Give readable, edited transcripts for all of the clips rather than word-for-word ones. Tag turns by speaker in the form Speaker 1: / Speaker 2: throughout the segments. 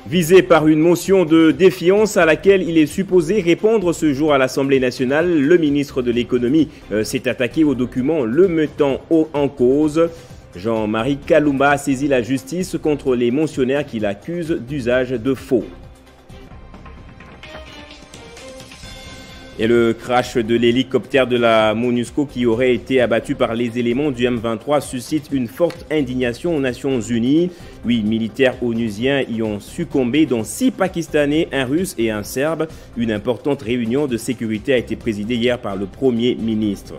Speaker 1: Visé par une motion de défiance à laquelle il est supposé répondre ce jour à l'Assemblée nationale, le ministre de l'économie s'est attaqué au document le mettant en cause. Jean-Marie Kalumba a saisi la justice contre les motionnaires qu'il accuse d'usage de faux. Et le crash de l'hélicoptère de la MONUSCO qui aurait été abattu par les éléments du M23 suscite une forte indignation aux Nations Unies. 8 militaires onusiens y ont succombé, dont 6 Pakistanais, un Russe et un Serbe. Une importante réunion de sécurité a été présidée hier par le Premier ministre.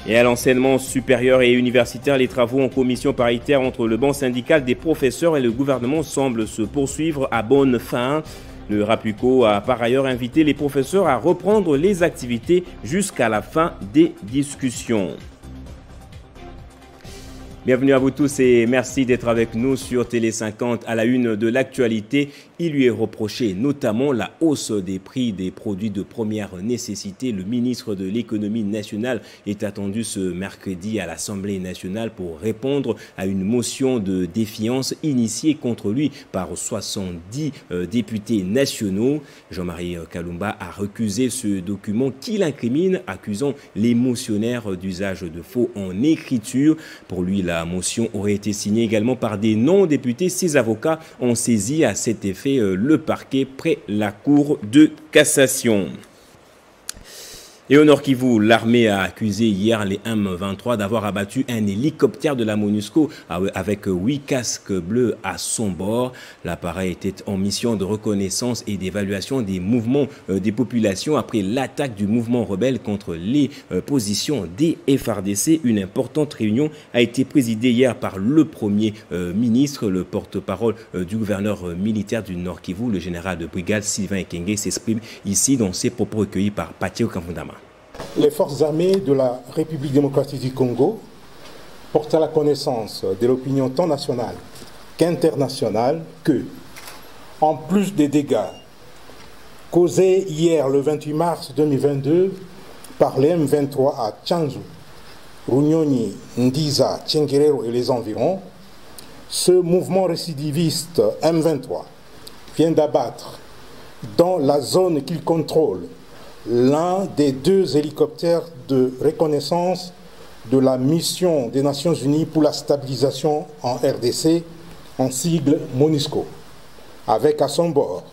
Speaker 1: Et à l'enseignement supérieur et universitaire, les travaux en commission paritaire entre le banc syndical des professeurs et le gouvernement semblent se poursuivre à bonne fin. Le RAPUCO a par ailleurs invité les professeurs à reprendre les activités jusqu'à la fin des discussions. Bienvenue à vous tous et merci d'être avec nous sur Télé 50 à la une de l'actualité. Il lui est reproché notamment la hausse des prix des produits de première nécessité. Le ministre de l'économie nationale est attendu ce mercredi à l'Assemblée nationale pour répondre à une motion de défiance initiée contre lui par 70 députés nationaux. Jean-Marie Kalumba a recusé ce document qui l'incrimine, accusant les motionnaires d'usage de faux en écriture. Pour lui, la motion aurait été signée également par des non-députés. Ses avocats ont saisi à cet effet le parquet près la cour de cassation. Et au Nord Kivu, l'armée a accusé hier les M23 d'avoir abattu un hélicoptère de la MONUSCO avec 8 casques bleus à son bord. L'appareil était en mission de reconnaissance et d'évaluation des mouvements des populations après l'attaque du mouvement rebelle contre les positions des FARDC. Une importante réunion a été présidée hier par le Premier ministre. Le porte-parole du gouverneur militaire du Nord Kivu, le général de brigade Sylvain Ekenge, s'exprime ici dans ses propos recueillis par Patio Kamfundama.
Speaker 2: Les forces armées de la République démocratique du Congo portent à la connaissance de l'opinion tant nationale qu'internationale que, en plus des dégâts causés hier le 28 mars 2022 par les M23 à Tchanzu, Runyonyi, Ndiza, Tchenguerero et les environs, ce mouvement récidiviste M23 vient d'abattre dans la zone qu'il contrôle l'un des 2 hélicoptères de reconnaissance de la mission des Nations Unies pour la stabilisation en RDC, en sigle MONUSCO, avec à son bord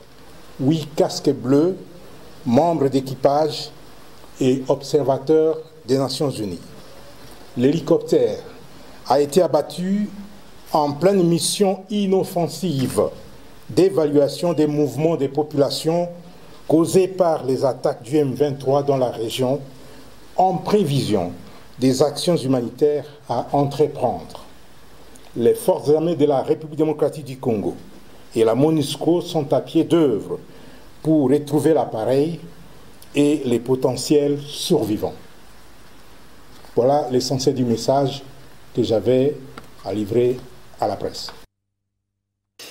Speaker 2: 8 casques bleus, membres d'équipage et observateurs des Nations Unies. L'hélicoptère a été abattu en pleine mission inoffensive d'évaluation des mouvements des populations causées par les attaques du M23 dans la région, en prévision des actions humanitaires à entreprendre. Les forces armées de la République démocratique du Congo et la MONUSCO sont à pied d'œuvre pour retrouver l'appareil et les potentiels survivants. Voilà l'essentiel du message que j'avais à livrer à la presse.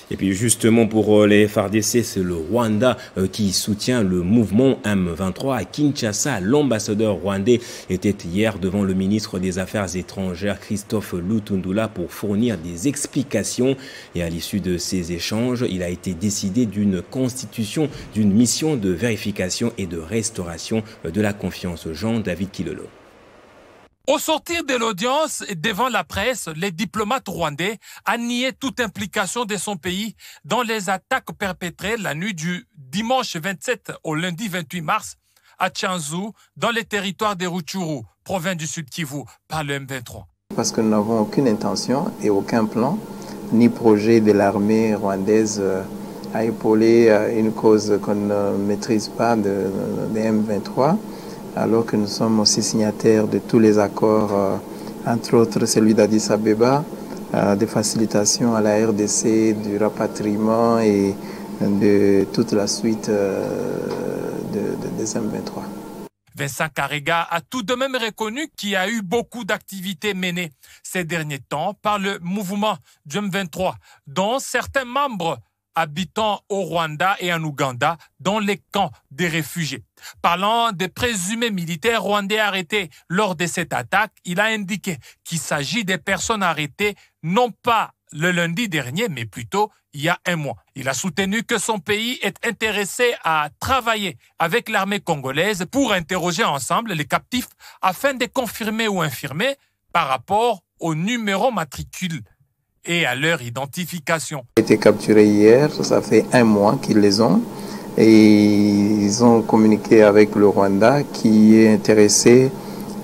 Speaker 1: Et puis justement pour les FARDC, c'est le Rwanda qui soutient le mouvement M23 à Kinshasa. L'ambassadeur rwandais était hier devant le ministre des Affaires étrangères Christophe Lutundula pour fournir des explications. Et à l'issue de ces échanges, il a été décidé d'une constitution d'une mission de vérification et de restauration de la confiance. Jean-David Kilolo.
Speaker 3: Au sortir de l'audience devant la presse, le diplomate rwandais a nié toute implication de son pays dans les attaques perpétrées la nuit du dimanche 27 au lundi 28 mars à Tchanzu, dans les territoires de Rutshuru, province du Sud Kivu, par le M23.
Speaker 4: Parce que nous n'avons aucune intention et aucun plan, ni projet de l'armée rwandaise à épauler une cause qu'on ne maîtrise pas de M23. Alors que nous sommes aussi signataires de tous les accords, entre autres celui d'Addis Abeba, de facilitation à la RDC, du rapatriement et de toute la suite des M23.
Speaker 3: Vincent Karega a tout de même reconnu qu'il y a eu beaucoup d'activités menées ces derniers temps par le mouvement du M23, dont certains membres habitant au Rwanda et en Ouganda dans les camps des réfugiés. Parlant des présumés militaires rwandais arrêtés lors de cette attaque, il a indiqué qu'il s'agit des personnes arrêtées non pas le lundi dernier, mais plutôt il y a un mois. Il a soutenu que son pays est intéressé à travailler avec l'armée congolaise pour interroger ensemble les captifs afin de confirmer ou infirmer par rapport au numéro matricule et à leur identification.
Speaker 4: Ils ont été capturés hier, ça fait un mois qu'ils les ont. Et ils ont communiqué avec le Rwanda qui est intéressé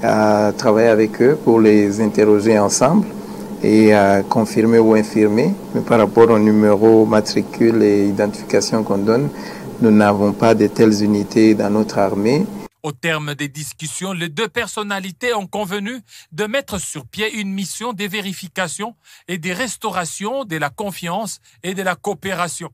Speaker 4: à travailler avec eux pour les interroger ensemble et à confirmer ou infirmer. Mais par rapport au numéro matricule et identification qu'on donne, nous n'avons pas de telles unités dans notre armée.
Speaker 3: Au terme des discussions, les deux personnalités ont convenu de mettre sur pied une mission de vérification et de restauration de la confiance et de la coopération.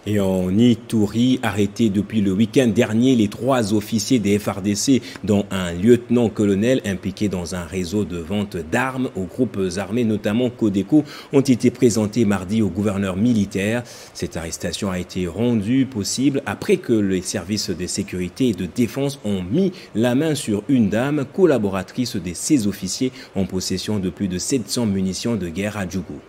Speaker 1: Et en Ituri, arrêtés depuis le week-end dernier, les 3 officiers des FARDC, dont un lieutenant-colonel impliqué dans un réseau de vente d'armes aux groupes armés, notamment Codeco, ont été présentés mardi au gouverneur militaire. Cette arrestation a été rendue possible après que les services de sécurité et de défense ont mis la main sur une dame, collaboratrice de ces officiers, en possession de plus de 700 munitions de guerre à Djougou.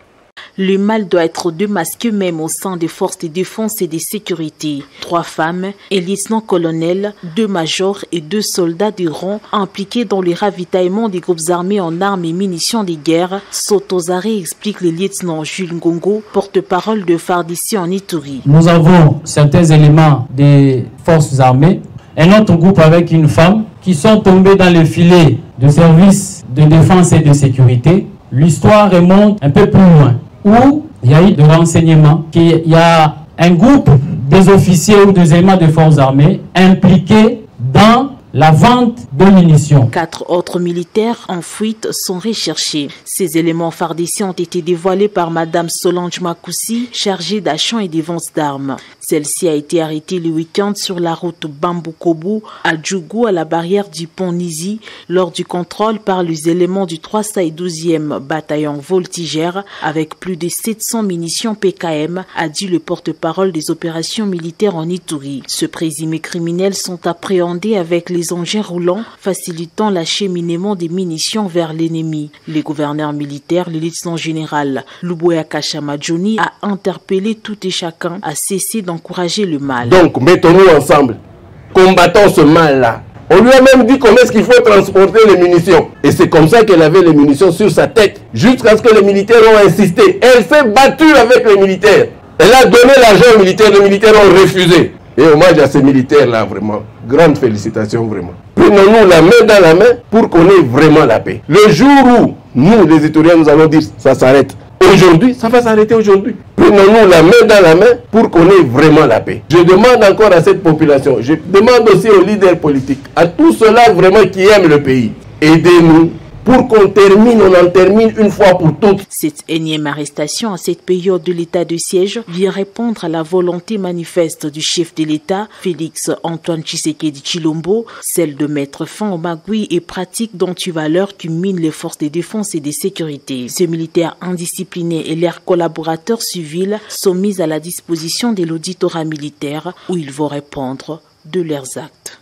Speaker 5: Le mal doit être démasqué même au sein des forces de défense et de sécurité. 3 femmes, un lieutenant-colonel, 2 majors et 2 soldats de rang impliqués dans le ravitaillement des groupes armés en armes et munitions de guerre, sautent aux arrêts, explique le lieutenant Jules Ngongo, porte-parole de FARDC en Ituri.
Speaker 6: Nous avons certains éléments des forces armées, un autre groupe avec une femme qui sont tombés dans le filet de services de défense et de sécurité. L'histoire remonte un peu plus loin, où il y a eu des renseignements qu'il y a un groupe des officiers ou des éléments des forces armées impliqués dans la vente de munitions.
Speaker 5: 4 autres militaires en fuite sont recherchés. Ces éléments FARDC ont été dévoilés par Madame Solange Makoussi, chargée d'achat et des ventes d'armes. Celle-ci a été arrêtée le week-end sur la route Bambou-Kobu à Djougou, à la barrière du pont Nizi, lors du contrôle par les éléments du 312e bataillon voltigère avec plus de 700 munitions PKM, a dit le porte-parole des opérations militaires en Ituri. Ce présumé criminels sont appréhendés avec les engins roulants, facilitant l'acheminement des munitions vers l'ennemi. Le gouverneur militaire, le lieutenant général Luboya Kashamadjoni, a interpellé tout et chacun à cesser d'encourager le mal.
Speaker 7: Donc, mettons-nous ensemble, combattons ce mal-là. On lui a même dit comment est-ce qu'il faut transporter les munitions. Et c'est comme ça qu'elle avait les munitions sur sa tête, jusqu'à ce que les militaires ont insisté. Elle s'est battue avec les militaires. Elle a donné l'argent aux militaires, les militaires ont refusé. Et hommage à ces militaires-là, vraiment. Grande félicitations, vraiment. Prenons-nous la main dans la main pour qu'on ait vraiment la paix. Le jour où nous, les Ituriens, nous allons dire ça s'arrête. Aujourd'hui, ça va s'arrêter aujourd'hui. Prenons-nous la main dans la main pour qu'on ait vraiment la paix. Je demande encore à cette population, je demande aussi aux leaders politiques, à tous ceux-là vraiment qui aiment le pays, aidez-nous pour qu'on termine, on en termine une fois pour toutes.
Speaker 5: Cette énième arrestation à cette période de l'état de siège vient répondre à la volonté manifeste du chef de l'État, Félix Antoine Tshisekedi Tshilombo, celle de mettre fin aux magouilles et pratiques d'antivaleurs qui minent les forces de défense et de sécurité. Ces militaires indisciplinés et leurs collaborateurs civils sont mis à la disposition de l'auditorat militaire où ils vont répondre de leurs actes.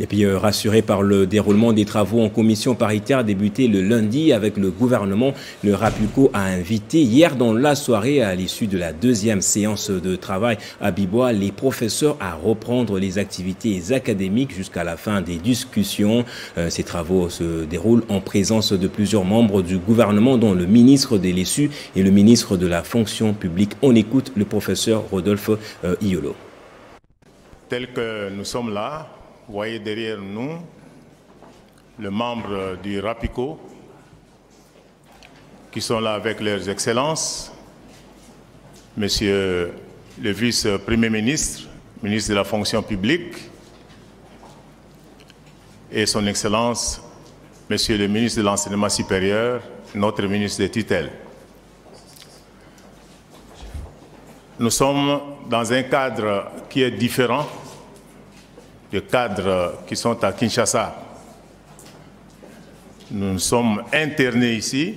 Speaker 1: Et puis rassuré par le déroulement des travaux en commission paritaire débuté le lundi avec le gouvernement, le RAPUCO a invité hier dans la soirée à l'issue de la 2e séance de travail à Bibois les professeurs à reprendre les activités académiques jusqu'à la fin des discussions. Ces travaux se déroulent en présence de plusieurs membres du gouvernement dont le ministre de l'ESU et le ministre de la fonction publique. On écoute le professeur Rodolphe Iolo.
Speaker 8: Tel que nous sommes là, vous voyez derrière nous les membres du RAPUCO qui sont là avec leurs excellences, Monsieur le vice-premier ministre, ministre de la fonction publique, et son excellence, Monsieur le ministre de l'enseignement supérieur, notre ministre de tutelle. Nous sommes dans un cadre qui est différent des cadres qui sont à Kinshasa. Nous sommes internés ici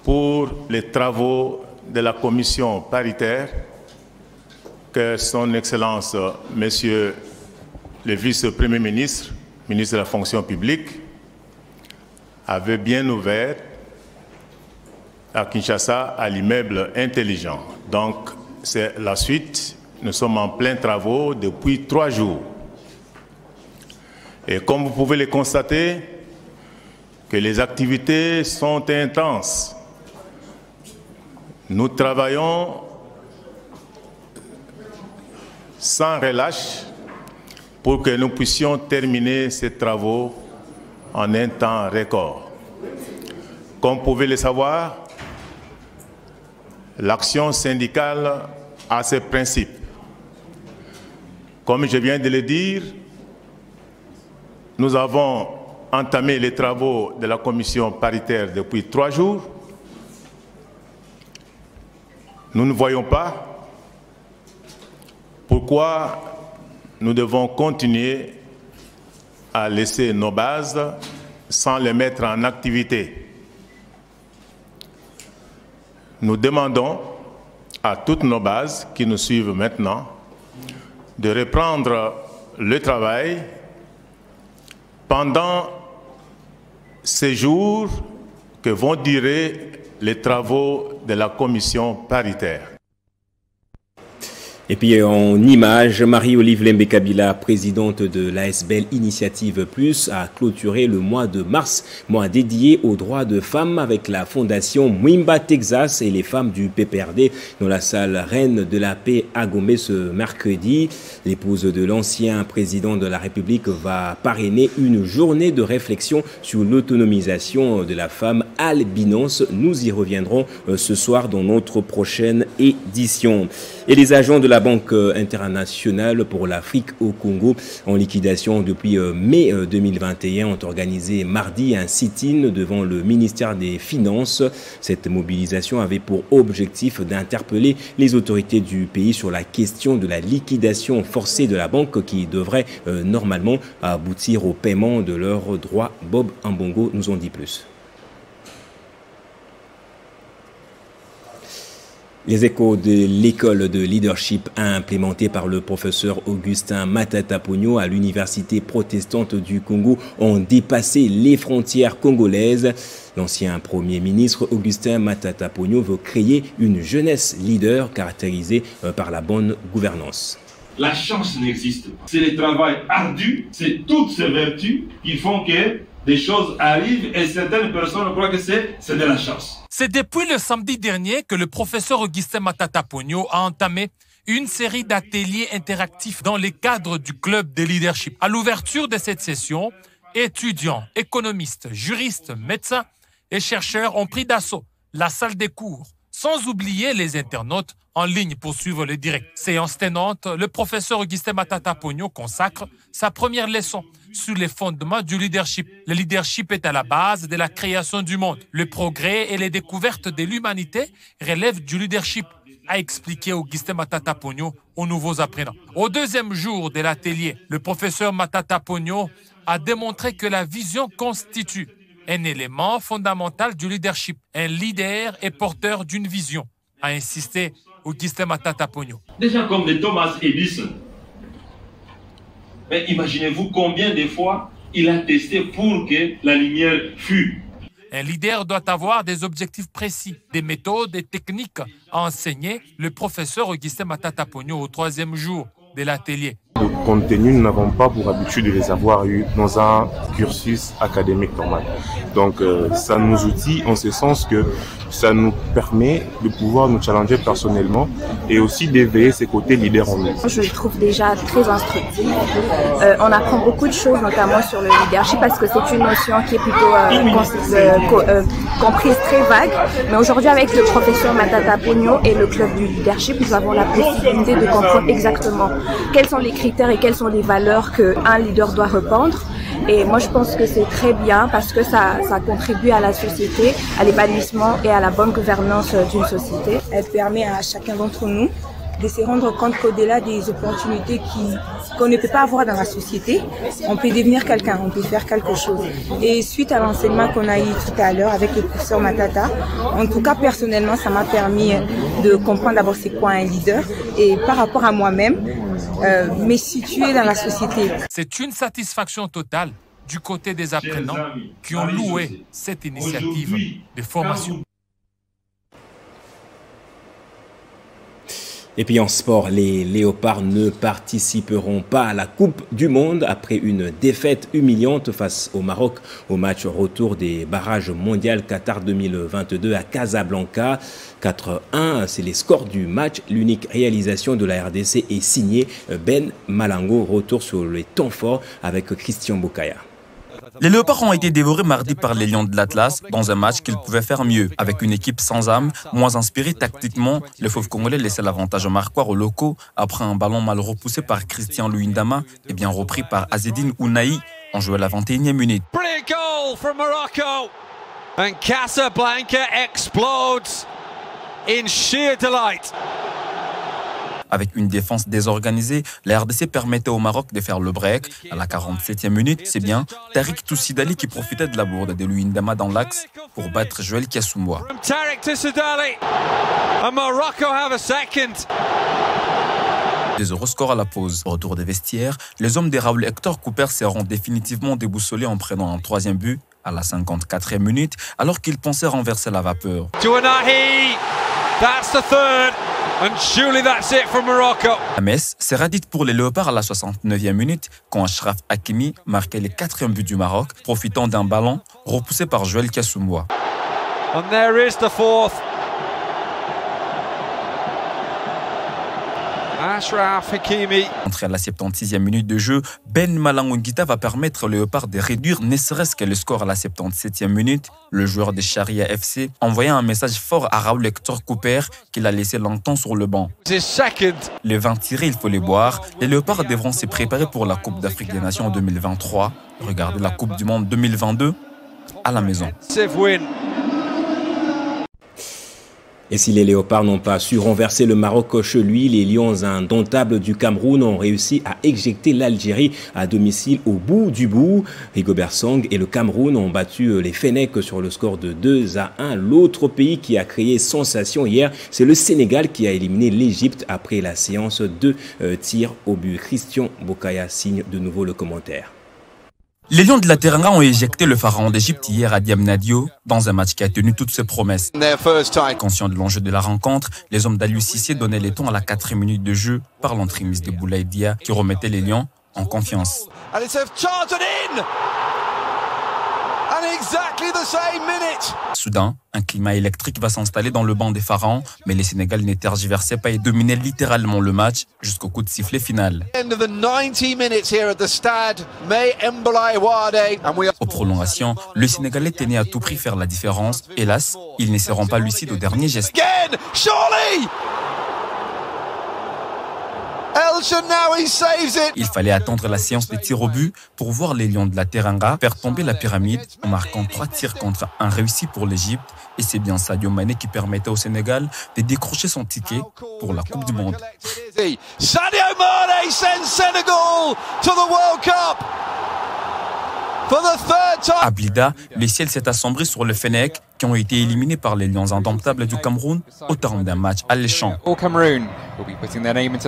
Speaker 8: pour les travaux de la commission paritaire que son Excellence, Monsieur le vice-premier ministre, ministre de la fonction publique, avait bien ouvert à Kinshasa à l'immeuble intelligent. Donc, c'est la suite. Nous sommes en plein travaux depuis 3 jours. Et comme vous pouvez le constater, que les activités sont intenses. Nous travaillons sans relâche pour que nous puissions terminer ces travaux en un temps record. Comme vous pouvez le savoir, l'action syndicale a ses principes. Comme je viens de le dire, nous avons entamé les travaux de la commission paritaire depuis 3 jours. Nous ne voyons pas pourquoi nous devons continuer à laisser nos bases sans les mettre en activité. Nous demandons à toutes nos bases qui nous suivent maintenant de reprendre le travail pendant ces jours que vont durer les travaux de la commission paritaire.
Speaker 1: Et puis en image, Marie-Olive Lembe-Kabila, présidente de l'ASBL Initiative Plus, a clôturé le mois de mars, mois dédié aux droits de femmes avec la fondation Mwimba Texas et les femmes du PPRD dans la salle Reine de la Paix à Gombe ce mercredi. L'épouse de l'ancien président de la République va parrainer une journée de réflexion sur l'autonomisation de la femme albinos. Nous y reviendrons ce soir dans notre prochaine édition. Et les agents de la Banque internationale pour l'Afrique au Congo, en liquidation depuis mai 2021, ont organisé mardi un sit-in devant le ministère des Finances. Cette mobilisation avait pour objectif d'interpeller les autorités du pays sur la question de la liquidation forcée de la banque qui devrait normalement aboutir au paiement de leurs droits. Bob Ambongo nous en dit plus. Les échos de l'école de leadership implémentée par le professeur Augustin Matata Ponyo à l'université protestante du Congo ont dépassé les frontières congolaises. L'ancien premier ministre Augustin Matata Ponyo veut créer une jeunesse leader caractérisée par la bonne gouvernance.
Speaker 9: La chance n'existe pas. C'est le travail ardu, c'est toutes ces vertus qui font que des choses arrivent et certaines personnes croient que c'est de la chance.
Speaker 3: C'est depuis le samedi dernier que le professeur Augustin Matata Ponyo a entamé une série d'ateliers interactifs dans les cadres du club de leadership. À l'ouverture de cette session, étudiants, économistes, juristes, médecins et chercheurs ont pris d'assaut la salle des cours, sans oublier les internautes en ligne pour suivre le direct. Séance tenante, le professeur Augustin Matata Ponyo consacre sa première leçon sur les fondements du leadership. Le leadership est à la base de la création du monde. Le progrès et les découvertes de l'humanité relèvent du leadership, a expliqué Augustin Matata Ponyo aux nouveaux apprenants. Au deuxième jour de l'atelier, le professeur Matata Ponyo a démontré que la vision constitue un élément fondamental du leadership. Un leader est porteur d'une vision, a insisté Augustin Matata Ponyo.
Speaker 9: Déjà comme de Thomas Edison. Mais imaginez-vous combien de fois il a testé pour que la lumière fût.
Speaker 3: Un leader doit avoir des objectifs précis, des méthodes et techniques à enseigner le professeur Augustin Matata Ponyo au troisième jour de l'atelier.
Speaker 10: De contenu, nous n'avons pas pour habitude de les avoir eus dans un cursus académique normal. Donc ça nous outille en ce sens que ça nous permet de pouvoir nous challenger personnellement et aussi d'éveiller ces côtés leaders en nous.
Speaker 11: Je le trouve déjà très instructif. On apprend beaucoup de choses, notamment sur le leadership, parce que c'est une notion qui est plutôt comprise très vague. Mais aujourd'hui, avec le professeur Matata Ponyo et le club du leadership, nous avons la possibilité de comprendre exactement quels sont les critères et quelles sont les valeurs qu'un leader doit répandre. Et moi, je pense que c'est très bien parce que ça contribue à la société, à l'épanouissement et à la bonne gouvernance d'une société.
Speaker 12: Elle permet à chacun d'entre nous de se rendre compte qu'au-delà des opportunités qu'on ne peut pas avoir dans la société, on peut devenir quelqu'un, on peut faire quelque chose. Et suite à l'enseignement qu'on a eu tout à l'heure avec le professeur Matata, en tout cas personnellement, ça m'a permis de comprendre d'abord c'est quoi un leader et par rapport à moi-même, me situer dans la société.
Speaker 3: C'est une satisfaction totale du côté des apprenants qui ont loué cette initiative de formation.
Speaker 1: Et puis en sport, les Léopards ne participeront pas à la Coupe du Monde après une défaite humiliante face au Maroc au match retour des barrages mondiaux Qatar 2022 à Casablanca. 4-1, c'est les scores du match. L'unique réalisation de la RDC est signée Ben Malango. Retour sur les temps forts avec Christian Bokaya.
Speaker 13: Les Léopards ont été dévorés mardi par les Lions de l'Atlas dans un match qu'ils pouvaient faire mieux. Avec une équipe sans âme, moins inspirée tactiquement, les Fauves congolais laissaient l'avantage marquoir aux locaux après un ballon mal repoussé par Christian Luindama et bien repris par Azzedine Ounahi en jouant à la 21e minute.
Speaker 14: Brilliant goal from Morocco and Casablanca explodes in sheer delight.
Speaker 13: Avec une défense désorganisée, la RDC permettait au Maroc de faire le break. À la 47e minute, c'est bien Tariq Toussidali qui profitait de la bourde de Luindama dans l'axe pour battre Joël Kiassoumwa. 2-0 score à la pause. Au retour des vestiaires, les hommes de Raoul Hector Cooper seront définitivement déboussolés en prenant un troisième but à la 54e minute, alors qu'ils pensaient renverser la vapeur.
Speaker 14: That's the third, and surely that's it from Morocco.
Speaker 13: La messe s'est radite pour les Léopards à la 69e minute quand Achraf Hakimi marquait le 4e but du Maroc, profitant d'un ballon repoussé par Joël Kiassoumwa.
Speaker 14: And there is the fourth. Achraf Hakimi.
Speaker 13: Entré à la 76e minute de jeu, Ben Malango va permettre aux Léopards de réduire ne serait-ce que le score à la 77e minute. Le joueur de Sharia FC envoyait un message fort à Raoul Hector Cooper qu'il a laissé longtemps sur le banc. Les 20 tirés, il faut les boire. Les Léopards devront se préparer pour la Coupe d'Afrique des Nations en 2023. Regardez la Coupe du Monde 2022 à la maison.
Speaker 1: Et si les Léopards n'ont pas su renverser le Maroc chez lui, les Lions indomptables du Cameroun ont réussi à éjecter l'Algérie à domicile au bout du bout. Rigobert Song et le Cameroun ont battu les Fennecs sur le score de 2-1. L'autre pays qui a créé sensation hier, c'est le Sénégal qui a éliminé l'Égypte après la séance de tirs au but. Christian Bokaya signe de nouveau le commentaire.
Speaker 13: Les Lions de la Teranga ont éjecté le pharaon d'Égypte hier à Diamnadio dans un match qui a tenu toutes ses promesses. Conscient de l'enjeu de la rencontre, les hommes d'Aliou Cissé donnaient les tons à la 4e minute de jeu par l'entremise de Boulaye Dia qui remettait les Lions en confiance. Soudain, un climat électrique va s'installer dans le banc des Pharaons, mais les Sénégalais ne tergiversaient pas et dominaient littéralement le match jusqu'au coup de sifflet final. Aux prolongations, le Sénégalais tenait à tout prix faire la différence. Hélas, ils ne seront pas lucides au dernier geste. Il fallait attendre la séance des tirs au but pour voir les Lions de la Teranga faire tomber la pyramide en marquant 3 tirs contre 1 réussi pour l'Égypte. Et c'est bien Sadio Mané qui permettait au Sénégal de décrocher son ticket pour la Coupe du Monde.
Speaker 14: Sadio Mané sends Senegal to the World Cup.
Speaker 13: À Blida, le ciel s'est assombri sur le Fennec qui ont été éliminés par les Lions indomptables du Cameroun au terme d'un match alléchant.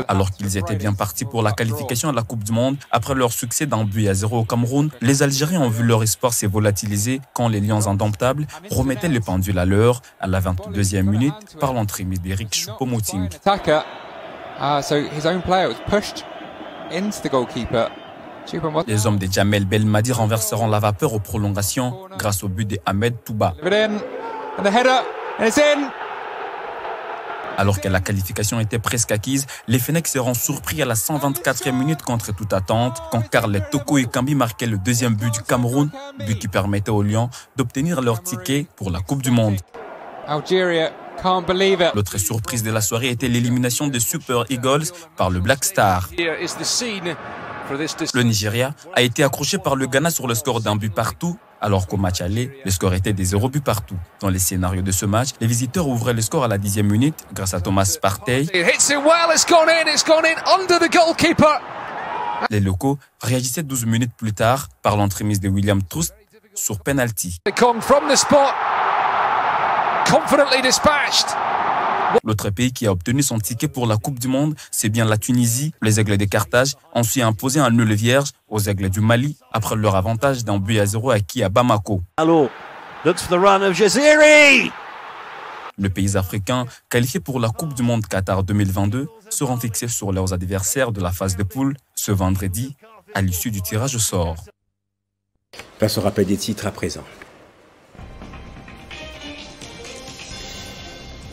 Speaker 13: Alors qu'ils étaient bien partis pour la qualification à la Coupe du Monde, après leur succès d'1 but à 0 au Cameroun, les Algériens ont vu leur espoir se volatiliser quand les Lions indomptables remettaient le pendule à l'heure à la 22e minute par l'entremise d'Eric Choupo-Moting. Les hommes de Jamel Belmadi renverseront la vapeur aux prolongations grâce au but de Ahmed Touba. Alors que la qualification était presque acquise, les Fennecs seront surpris à la 124e minute contre toute attente quand Karlet Toko Ekambi marquait le 2e but du Cameroun, but qui permettait aux Lions d'obtenir leur ticket pour la Coupe du Monde. L'autre surprise de la soirée était l'élimination des Super Eagles par le Black Star. Le Nigeria a été accroché par le Ghana sur le score d'1 but partout, alors qu'au match aller, le score était des 0 buts partout. Dans les scénarios de ce match, les visiteurs ouvraient le score à la 10e minute grâce à Thomas Partey. Les locaux réagissaient 12 minutes plus tard par l'entremise de William Troost sur penalty. L'autre pays qui a obtenu son ticket pour la Coupe du Monde, c'est bien la Tunisie. Les Aigles de Carthage ont su imposer un nul vierge aux Aigles du Mali après leur avantage d'un but à 0 acquis à Bamako. Les pays africains qualifiés pour la Coupe du Monde Qatar 2022 seront fixés sur leurs adversaires de la phase de poule ce vendredi à l'issue du tirage au sort.
Speaker 1: Place au rappel des titres à présent.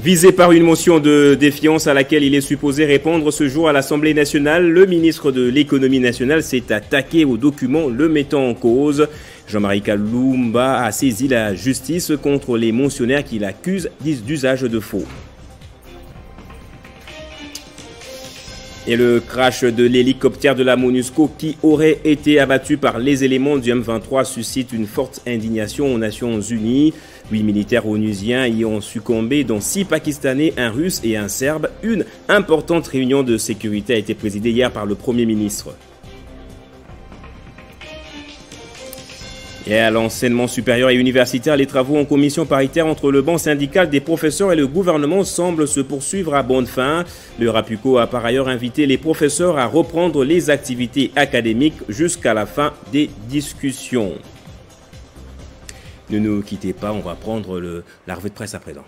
Speaker 1: Visé par une motion de défiance à laquelle il est supposé répondre ce jour à l'Assemblée nationale, le ministre de l'économie nationale s'est attaqué au document le mettant en cause. Jean-Marie Kalumba a saisi la justice contre les motionnaires qui l'accusent d'usage de faux. Et le crash de l'hélicoptère de la MONUSCO qui aurait été abattu par les éléments du M23 suscite une forte indignation aux Nations Unies. 8 militaires onusiens y ont succombé, dont 6 Pakistanais, un Russe et un Serbe. Une importante réunion de sécurité a été présidée hier par le Premier ministre. Et à l'enseignement supérieur et universitaire, les travaux en commission paritaire entre le banc syndical des professeurs et le gouvernement semblent se poursuivre à bonne fin. Le RAPUCO a par ailleurs invité les professeurs à reprendre les activités académiques jusqu'à la fin des discussions. Ne nous quittez pas, on va prendre la revue de presse à présent.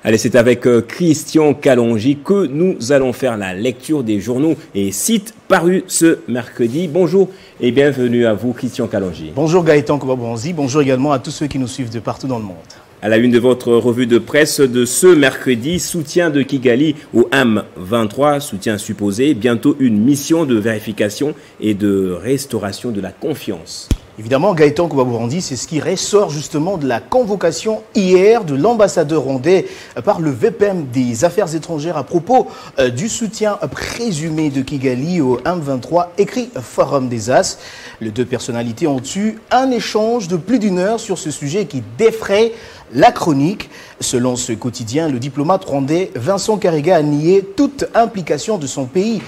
Speaker 1: Allez, c'est avec Christian Kalonji que nous allons faire la lecture des journaux et sites parus ce mercredi. Bonjour et bienvenue à vous, Christian Kalonji.
Speaker 15: Bonjour Gaëtan Kouba-Bouanzi, bonjour également à tous ceux qui nous suivent de partout dans le monde.
Speaker 1: À la une de votre revue de presse de ce mercredi, soutien de Kigali au M23, soutien supposé, bientôt une mission de vérification et de restauration de la confiance.
Speaker 15: Évidemment, Gaëtan Kouba-Bouanzi, c'est ce qui ressort justement de la convocation hier de l'ambassadeur rwandais par le VPM des Affaires étrangères à propos du soutien présumé de Kigali au M23, écrit Forum des As. Les deux personnalités ont eu un échange de plus d'une heure sur ce sujet qui défraie la chronique. Selon ce quotidien, le diplomate rwandais Vincent Karega a nié toute implication de son pays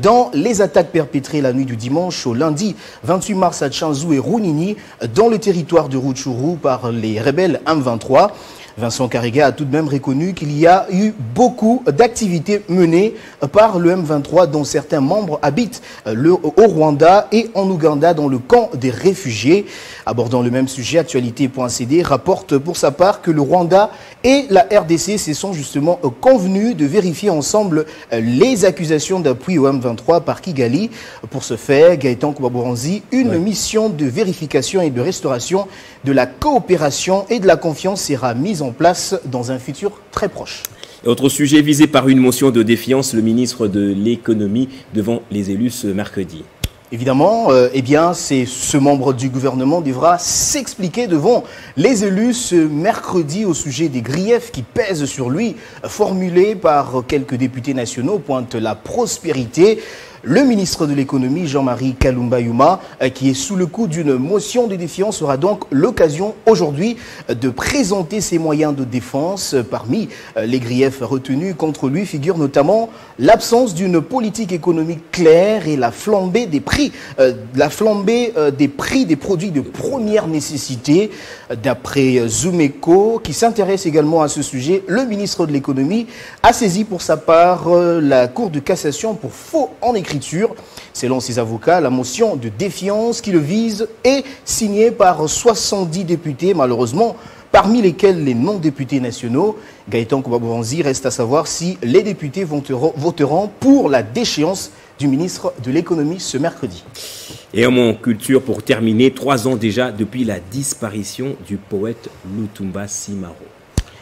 Speaker 15: dans les attaques perpétrées la nuit du dimanche au lundi 28 mars à Tchanzu et Runini dans le territoire de Rutshuru par les rebelles M23. Vincent Karega a tout de même reconnu qu'il y a eu beaucoup d'activités menées par le M23 dont certains membres habitent au Rwanda et en Ouganda dans le camp des réfugiés. Abordant le même sujet, Actualité.cd rapporte pour sa part que le Rwanda et la RDC se sont justement convenus de vérifier ensemble les accusations d'appui au M23 par Kigali. Pour ce faire, Gaëtan Kouba-Bouanzi, une mission de vérification et de restauration de la coopération et de la confiance sera mise en place dans un futur très proche.
Speaker 1: Autre sujet visé par une motion de défiance, le ministre de l'économie devant les élus ce mercredi.
Speaker 15: Évidemment, c'est ce membre du gouvernement devra s'expliquer devant les élus ce mercredi au sujet des griefs qui pèsent sur lui, formulés par quelques députés nationaux, pointe la prospérité. Le ministre de l'économie, Jean-Marie Kalumba Yuma, qui est sous le coup d'une motion de défiance, aura donc l'occasion aujourd'hui de présenter ses moyens de défense. Parmi les griefs retenus contre lui figure notamment l'absence d'une politique économique claire et la flambée des prix, des produits de première nécessité. D'après Zumeco, qui s'intéresse également à ce sujet, le ministre de l'économie a saisi pour sa part la Cour de cassation pour faux en écriture. Selon ses avocats, la motion de défiance qui le vise est signée par 70 députés, malheureusement, parmi lesquels les non-députés nationaux. Gaëtan Kouba-Bouanzi, reste à savoir si les députés voteront pour la déchéance du ministre de l'économie ce mercredi.
Speaker 1: Et en mon culture, pour terminer, 3 ans déjà depuis la disparition du poète Lutumba Simaro.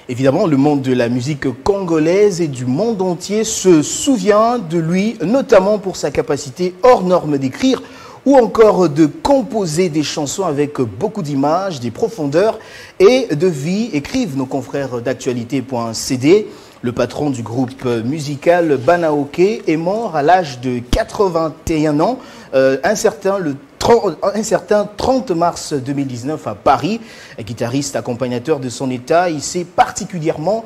Speaker 15: Évidemment, le monde de la musique congolaise et du monde entier se souvient de lui, notamment pour sa capacité hors norme d'écrire ou encore de composer des chansons avec beaucoup d'images, des profondeurs et de vie, écrivent nos confrères d'actualité.cd. Le patron du groupe musical Banaoke est mort à l'âge de 81 ans, incertain le 30 mars 2019 à Paris. Guitariste accompagnateur de son état, il s'est particulièrement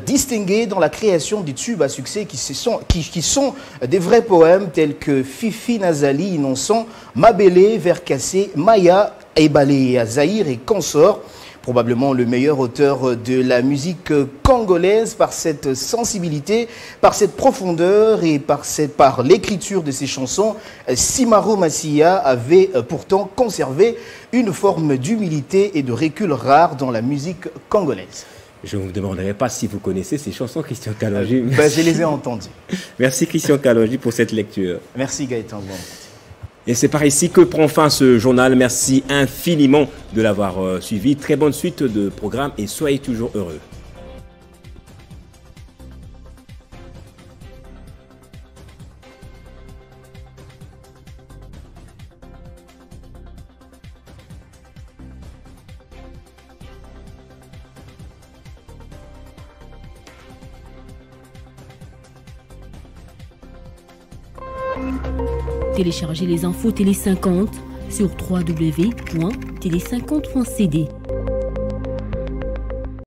Speaker 15: distingué dans la création des tubes à succès qui sont des vrais poèmes tels que Fifi Nazali, Innocent, Mabélé, Vercassé, Maya, Ebalé, Zahir et consorts. Probablement le meilleur auteur de la musique congolaise par cette sensibilité, par cette profondeur et par l'écriture de ses chansons. Simaro Massia avait pourtant conservé une forme d'humilité et de recul rare dans la musique congolaise.
Speaker 1: Je ne vous demanderai pas si vous connaissez ces chansons, Christian Kalonji.
Speaker 15: Je les ai entendues.
Speaker 1: Merci Christian Kalonji pour cette lecture.
Speaker 15: Merci Gaëtan.
Speaker 1: Et c'est par ici que prend fin ce journal. Merci infiniment de l'avoir suivi. Très bonne suite de programme et soyez toujours heureux.
Speaker 16: Téléchargez les infos Télé 50 sur www.télé50.cd.